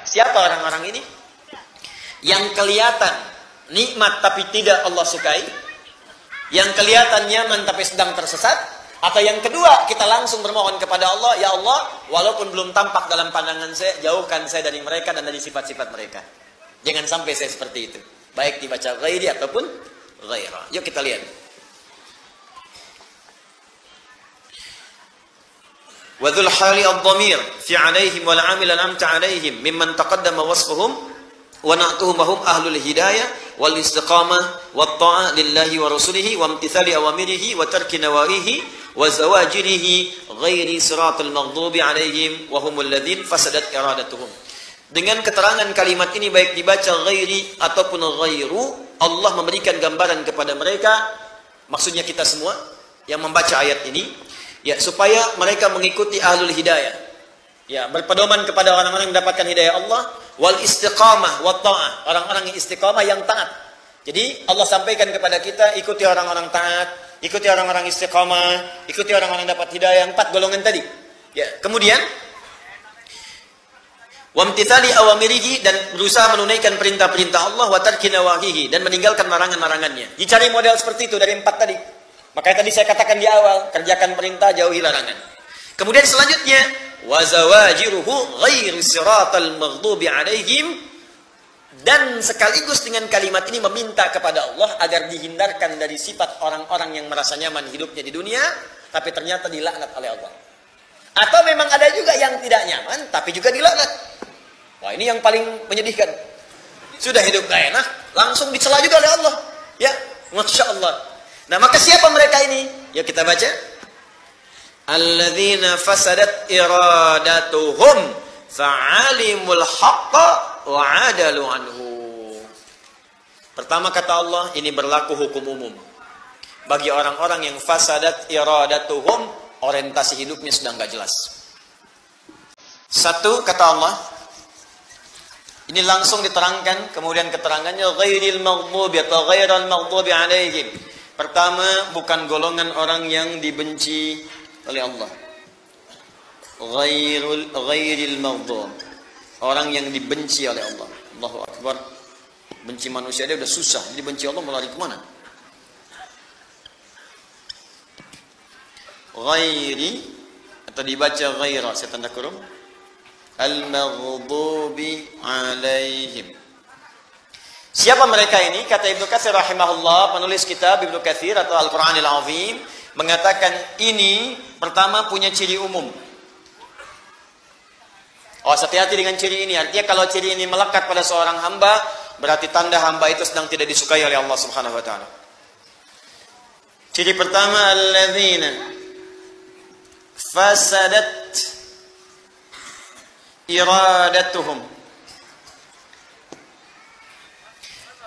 Siapa orang-orang ini? Yang kelihatan nikmat tapi tidak Allah sukai, yang kelihatan nyaman tapi sedang tersesat, atau yang kedua kita langsung bermohon kepada Allah, ya Allah, walaupun belum tampak dalam pandangan saya, jauhkan saya dari mereka dan dari sifat-sifat mereka. Jangan sampai saya seperti itu. Baik dibaca ghairi ataupun ghaira. Yuk kita lihat. Wadhul hali ad-dhamir fi 'alaihim wal 'amil an'amta 'alaihim mimman taqaddama wasfuhum wa na'tuhum hum ahlul hidayah wal istiqamah wat ta'ah lillahi wa rasulihi wa imtithali awamirihi wa tarki nawahihi wa zawajirihi ghairi siratal maghdubi 'alaihim wa humul ladzin fasadat iradatuhum. Dengan keterangan kalimat ini baik dibaca ghairi ataupun ghairu, Allah memberikan gambaran kepada mereka, maksudnya kita semua yang membaca ayat ini, ya, supaya mereka mengikuti ahlul hidayah, ya, berpedoman kepada orang-orang yang mendapatkan hidayah Allah, wal istiqamah wat ta'ah, orang-orang yang istiqamah, yang taat. Jadi Allah sampaikan kepada kita, ikuti orang-orang taat, ikuti orang-orang istiqamah, ikuti orang-orang yang dapat hidayah, 4 golongan tadi. Ya, kemudian wamtithali awamirihi, dan berusaha menunaikan perintah-perintah Allah, wa tarki nawahihi, dan meninggalkan larangan-larangannya. Dicari model seperti itu dari 4 tadi. Makanya tadi saya katakan di awal, kerjakan perintah, jauhi larangan. Kemudian selanjutnya, wa zawajiruhu ghairu siratal maghdubi 'alaihim, dan sekaligus dengan kalimat ini meminta kepada Allah agar dihindarkan dari sifat orang-orang yang merasa nyaman hidupnya di dunia tapi ternyata dilaknat oleh Allah. Atau memang ada juga yang tidak nyaman tapi juga dilaknat. Wah, ini yang paling menyedihkan. Sudah hidup gak enak, langsung dicela juga oleh Allah. Ya, Masya Allah. Nah, maka siapa mereka ini? Ya, kita baca. Alladzina fasadat iradatuhum fa'alimul haqqa wa 'adalu anhu. Pertama kata Allah, ini berlaku hukum umum bagi orang-orang yang fasadat iradatuhum, orientasi hidupnya sudah enggak jelas. Satu, kata Allah, ini langsung diterangkan, kemudian keterangannya ghairil maghdubi atau ghairal maghdubi 'alaihim. Pertama, bukan golongan orang yang dibenci oleh Allah. Ghairil maghdub, orang yang dibenci oleh Allah. Allahu Akbar. Benci manusia dia udah susah, jadi benci Allah mau lari kemana? Ghairi, atau dibaca ghaira, saya tanda kurung, al-maghdubi 'alaihim. Siapa mereka ini? Kata Ibnu Katsir rahimahullah, penulis kitab Ibnu Katsir atau Al-Qur'anil Azim, mengatakan ini pertama punya ciri umum. Oh, hati-hati dengan ciri ini. Artinya kalau ciri ini melekat pada seorang hamba, berarti tanda hamba itu sedang tidak disukai oleh Allah Subhanahu wa taala. Ciri pertama, alladzina fasadat iradatuhum.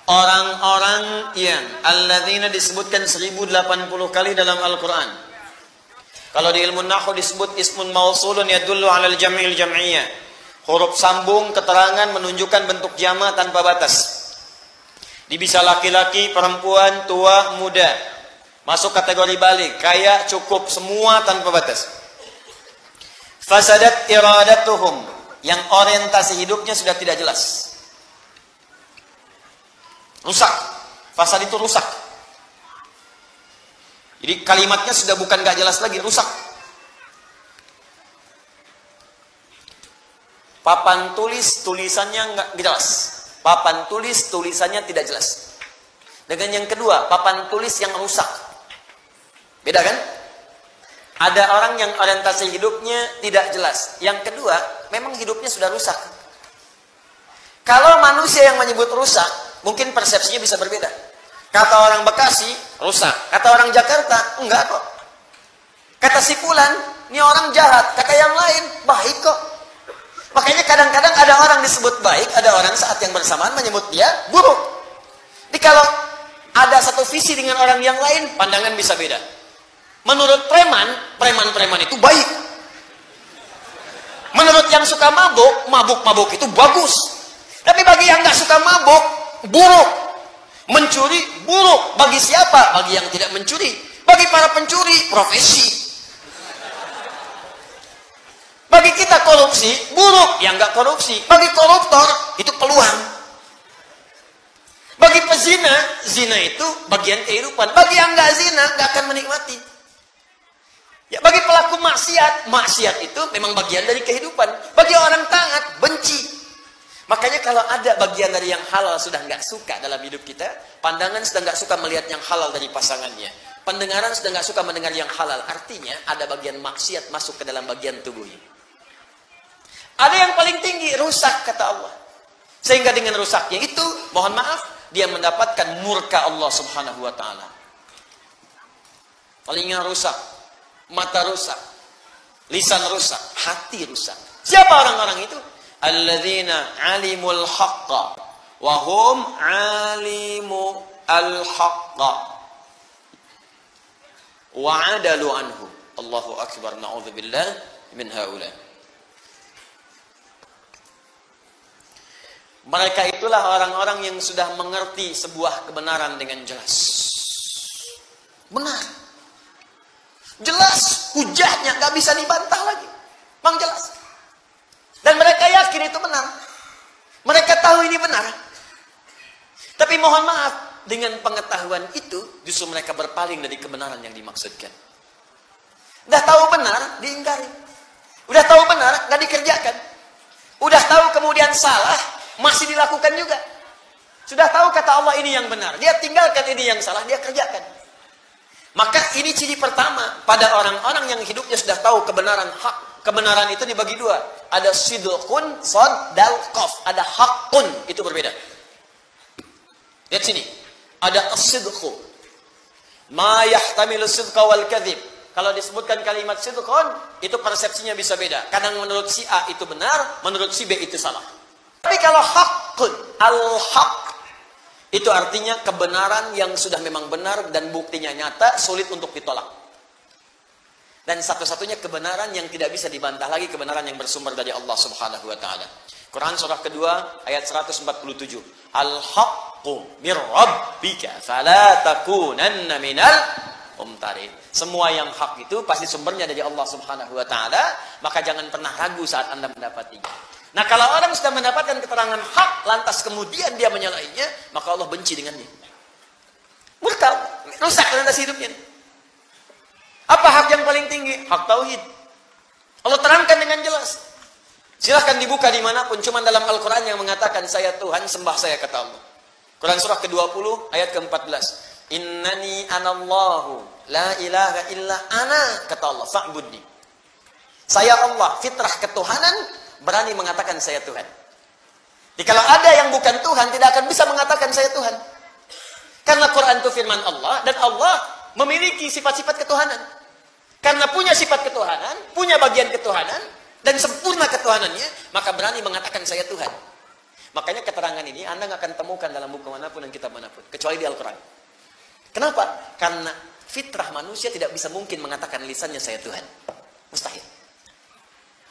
Orang-orang yang alladzina disebutkan 1080 kali dalam Al-Quran. Kalau di ilmu nahwu disebut ismun mausulun yadullu 'alal jam'il jam'iyyah. Huruf sambung keterangan menunjukkan bentuk jama' tanpa batas. Bisa laki-laki, perempuan, tua, muda. Masuk kategori balik, kaya, cukup, semua tanpa batas. Fasadat iradatuhum, yang orientasi hidupnya sudah tidak jelas. Rusak. Fasad itu rusak. Jadi kalimatnya sudah bukan gak jelas lagi, rusak. Papan tulis, tulisannya gak jelas. Papan tulis, tulisannya tidak jelas. Dengan yang kedua, papan tulis yang rusak. Beda kan? Ada orang yang orientasi hidupnya tidak jelas. Yang kedua, memang hidupnya sudah rusak. Kalau manusia yang menyebut rusak, mungkin persepsinya bisa berbeda. Kata orang Bekasi, rusak. Kata orang Jakarta, enggak kok. Kata si Fulan, ini orang jahat. Kata yang lain, baik kok. Makanya kadang-kadang ada orang disebut baik, ada orang saat yang bersamaan menyebut dia buruk. Jadi kalau ada satu visi dengan orang yang lain, pandangan bisa beda. Menurut preman itu baik. Menurut yang suka mabuk itu bagus. Tapi bagi yang nggak suka mabuk, buruk. Mencuri, buruk. Bagi siapa? Bagi yang tidak mencuri. Bagi para pencuri, profesi. Bagi kita korupsi buruk, yang nggak korupsi. Bagi koruptor itu peluang. Bagi pezina, zina itu bagian kehidupan. Bagi yang nggak zina, nggak akan menikmati. Ya, bagi pelaku maksiat, maksiat itu memang bagian dari kehidupan. Bagi orang taat, benci. Makanya kalau ada bagian dari yang halal sudah nggak suka dalam hidup kita, pandangan sudah nggak suka melihat yang halal dari pasangannya, pendengaran sudah nggak suka mendengar yang halal, artinya ada bagian maksiat masuk ke dalam bagian tubuhnya. Ada yang paling tinggi, rusak kata Allah. Sehingga dengan rusaknya itu, mohon maaf, dia mendapatkan murka Allah subhanahu wa ta'ala. Telinga rusak, mata rusak, lisan rusak, hati rusak. Siapa orang-orang itu? Alladzina alimul haqqa wa hum alimu al-haqqa wa adalu anhu. Allahu akbar, na'udzubillah min haula. Mereka itulah orang-orang yang sudah mengerti sebuah kebenaran dengan jelas. Benar. Jelas, hujahnya nggak bisa dibantah lagi. Memang jelas. Dan mereka yakin itu benar. Mereka tahu ini benar. Tapi mohon maaf, dengan pengetahuan itu, justru mereka berpaling dari kebenaran yang dimaksudkan. Udah tahu benar, diingkari. Udah tahu benar, nggak dikerjakan. Udah tahu kemudian salah, masih dilakukan juga. Sudah tahu kata Allah ini yang benar, dia tinggalkan ini yang salah, dia kerjakan. Maka ini ciri pertama pada orang-orang yang hidupnya sudah tahu kebenaran hak. Kebenaran itu dibagi dua. Ada sidqun, sad, dal, qaf. Ada hakun, itu berbeda. Lihat sini. Ada as-sidqu. Ma yahtamilu sidqa wal kadhib. Kalau disebutkan kalimat sidqun, itu persepsinya bisa beda. Kadang menurut si A itu benar, menurut si B itu salah. Tapi kalau hakun, al-haq, itu artinya kebenaran yang sudah memang benar dan buktinya nyata, sulit untuk ditolak. Dan satu-satunya kebenaran yang tidak bisa dibantah lagi, kebenaran yang bersumber dari Allah subhanahu wa ta'ala. Quran surah kedua, ayat 147. Al-haqqu mir rabbika fala takunanna minal umtarin. Semua yang hak itu pasti sumbernya dari Allah subhanahu wa ta'ala, maka jangan pernah ragu saat Anda mendapatinya. Nah, kalau orang sudah mendapatkan keterangan hak, lantas kemudian dia menyalahinya, maka Allah benci dengannya. Murka, rusak lantas hidupnya. Apa hak yang paling tinggi? Hak tauhid. Allah terangkan dengan jelas. Silahkan dibuka dimanapun, cuma dalam Al-Quran yang mengatakan saya Tuhan, sembah saya kata Allah. Quran surah ke-20 ayat ke-14. Innani anallahu la ilaha illa ana kata Allah, fa'budni. Saya Allah, fitrah ketuhanan, berani mengatakan saya Tuhan. Jadi kalau ada yang bukan Tuhan, tidak akan bisa mengatakan saya Tuhan. Karena Quran itu firman Allah, dan Allah memiliki sifat-sifat ketuhanan. Karena punya sifat ketuhanan, punya bagian ketuhanan, dan sempurna ketuhanannya, maka berani mengatakan saya Tuhan. Makanya keterangan ini Anda nggak akan temukan dalam buku manapun dan kitab manapun, kecuali di Al-Quran. Kenapa? Karena fitrah manusia tidak bisa mungkin mengatakan lisannya saya Tuhan. Mustahil.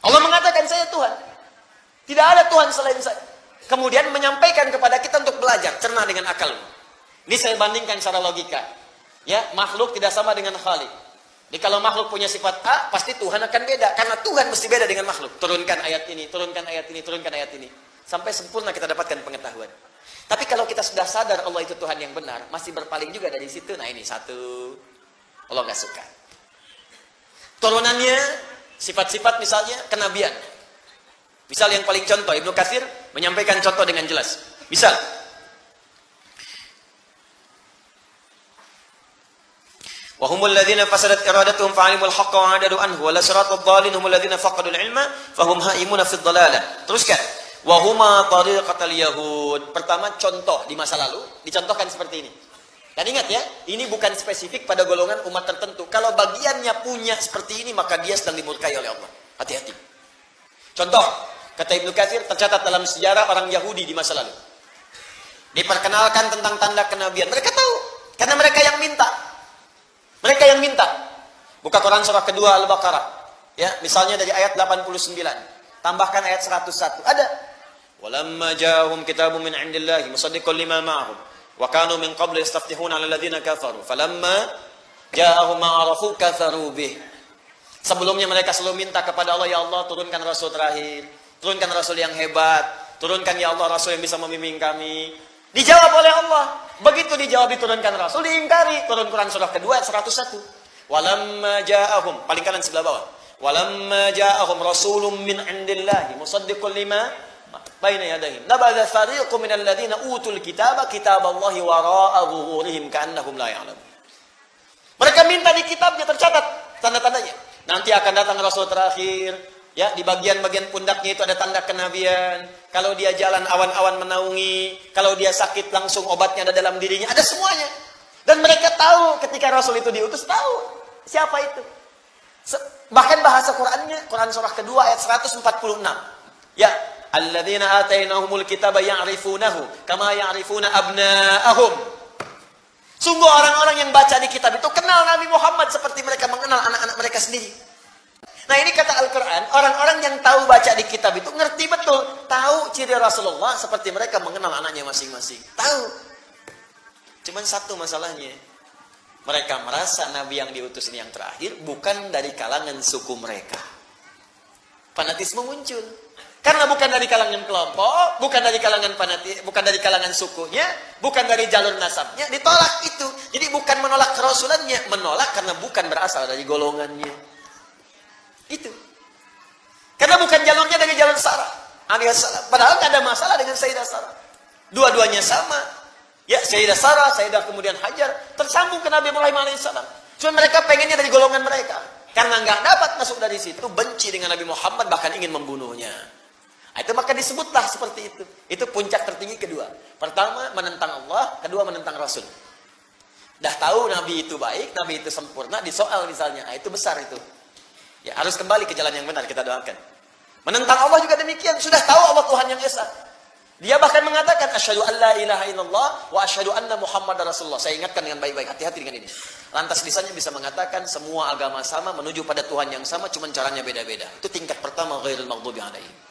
Allah mengatakan saya Tuhan. Tidak ada Tuhan selain saya. Kemudian menyampaikan kepada kita untuk belajar, cerna dengan akal. Ini saya bandingkan secara logika. Ya, makhluk tidak sama dengan Khalik. Jadi kalau makhluk punya sifat A, pasti Tuhan akan beda. Karena Tuhan mesti beda dengan makhluk. Turunkan ayat ini, turunkan ayat ini, turunkan ayat ini. Sampai sempurna kita dapatkan pengetahuan. Tapi kalau kita sudah sadar Allah itu Tuhan yang benar, masih berpaling juga dari situ. Nah ini satu, Allah nggak suka. Turunannya, sifat-sifat misalnya kenabian. Misal yang paling contoh, Ibnu Katsir menyampaikan contoh dengan jelas. Misal, wa humul ladzina fasadat iradatuhum fa'alimul haqqa wa 'adadu anhu wa la siratal dhalin humul ladzina faqadul ilma fahum haimuna fid dhalalah. Teruskan. Wa huma tariqatal yahud. Pertama contoh di masa lalu dicontohkan seperti ini. Dan ingat ya, ini bukan spesifik pada golongan umat tertentu. Kalau bagiannya punya seperti ini, maka dia sedang dimurkai oleh Allah. Hati-hati. Contoh, kata Ibnu Katsir, tercatat dalam sejarah orang Yahudi di masa lalu. Diperkenalkan tentang tanda kenabian. Mereka tahu, karena mereka yang minta. Mereka yang minta. Buka Quran surah kedua Al-Baqarah. Ya, misalnya dari ayat 89. Tambahkan ayat 101. Ada. Walamma ja'ahum kitabun min 'indillahi musaddiqan lima ma'ahum wa kanu min qabli yastaftihuna 'ala alladziina kafaru falamma ja'ahum ma 'arafu kafaru bih. Sebelumnya mereka selalu minta kepada Allah, ya Allah turunkan Rasul terakhir, turunkan Rasul yang hebat, turunkan ya Allah Rasul yang bisa membimbing kami. Dijawab oleh Allah. Begitu dijawab diturunkan Rasul, diingkari. Turun Quran surah kedua ayat 101. Walamma ja'ahum, paling kanan sebelah bawah. Walamma ja'ahum rasulun min indillahi musaddiqun lima baina yadayhim nabadha fariqun minal ladzina utul kitaba kitaballahi wara'a zuhurihim ka'annahum la ya'lamun. Mereka minta di kitabnya tercatat tanda-tandanya. Nanti akan datang Rasul terakhir, ya, di bagian-bagian pundaknya itu ada tanda kenabian. Kalau dia jalan awan-awan menaungi, kalau dia sakit langsung obatnya ada dalam dirinya, ada semuanya. Dan mereka tahu ketika Rasul itu diutus, tahu siapa itu. Bahkan bahasa Qur'annya, Quran surah kedua ayat 146. Ya, alladzina atainahumul kitaba ya'rifunahu kama ya'rifuna abna'ahum. Sungguh orang-orang yang baca di kitab itu kenal Nabi Muhammad seperti mereka mengenal anak-anak mereka sendiri. Nah ini kata Al-Quran, orang-orang yang tahu baca di kitab itu ngerti betul. Tahu ciri Rasulullah seperti mereka mengenal anaknya masing-masing. Tahu. Cuman satu masalahnya. Mereka merasa Nabi yang diutus ini yang terakhir bukan dari kalangan suku mereka. Fanatisme muncul. Karena bukan dari kalangan kelompok, bukan dari kalangan bukan dari kalangan sukunya, bukan dari jalur nasabnya, ditolak itu. Jadi bukan menolak kerasulannya, menolak karena bukan berasal dari golongannya. Itu. Karena bukan jalurnya dari jalur Sarah. Padahal tidak ada masalah dengan Sayyidah Sarah. Dua-duanya sama. Ya, Sayyidah Sarah, Sayyidah kemudian Hajar, tersambung ke Nabi Ibrahim alaihissalam. Cuma mereka pengennya dari golongan mereka. Karena nggak dapat masuk dari situ, benci dengan Nabi Muhammad, bahkan ingin membunuhnya. Nah, itu maka disebutlah seperti itu. Itu puncak tertinggi kedua. Pertama, menentang Allah. Kedua, menentang Rasul. Dah tahu Nabi itu baik, Nabi itu sempurna, disoal misalnya. Nah, itu besar itu. Ya, harus kembali ke jalan yang benar, kita doakan. Menentang Allah juga demikian. Sudah tahu Allah Tuhan yang Esa. Dia bahkan mengatakan, asyhadu an la ilaha illallah wa asyhadu anna Muhammadar Rasulullah. Saya ingatkan dengan baik-baik, hati-hati dengan ini. Lantas lisannya bisa mengatakan semua agama sama, menuju pada Tuhan yang sama, cuma caranya beda-beda. Itu tingkat pertama, ghairil maghdubi alaihim.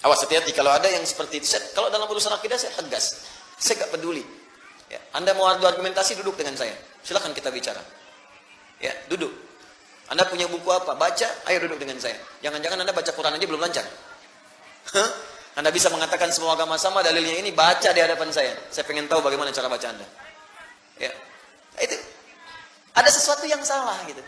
Awas, hati-hati kalau ada yang seperti itu. Kalau dalam urusan akidah saya tegas. Saya gak peduli. Ya, Anda mau adu argumentasi, duduk dengan saya. Silakan kita bicara. Ya, duduk. Anda punya buku apa? Baca, ayo duduk dengan saya. Jangan-jangan Anda baca Quran aja belum lancar. Hah? Anda bisa mengatakan semua agama sama, dalilnya ini, baca di hadapan saya. Saya pengen tahu bagaimana cara baca Anda. Ya. Itu. Ada sesuatu yang salah gitu.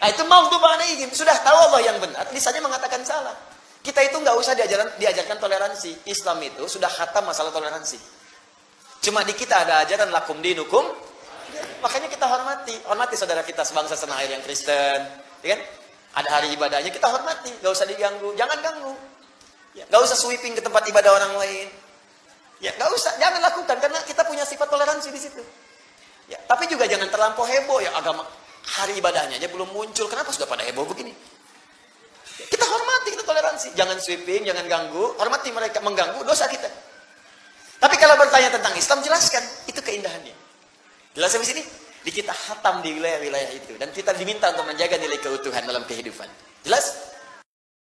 Nah, itu maghdubi alaihim. Sudah tahu Allah yang benar, lisannya mengatakan salah. Kita itu nggak usah diajarkan toleransi. Islam itu sudah khatam masalah toleransi. Cuma di kita ada ajaran lakum dinukum. Makanya kita hormati saudara kita sebangsa setanah air yang Kristen, ya kan? Ada hari ibadahnya kita hormati, nggak usah diganggu, jangan ganggu. Ya, nggak usah sweeping ke tempat ibadah orang lain. Ya, nggak usah, jangan lakukan karena kita punya sifat toleransi di situ. Ya, tapi juga jangan terlampau heboh ya, agama hari ibadahnya aja belum muncul, kenapa sudah pada heboh begini? Kita hormati, kita toleransi. Jangan sweeping, jangan ganggu. Hormati mereka, mengganggu dosa kita. Tapi kalau bertanya tentang Islam, jelaskan. Itu keindahannya. Jelas sampai sini? Di kita khatam di wilayah-wilayah itu. Dan kita diminta untuk menjaga nilai keutuhan dalam kehidupan. Jelas?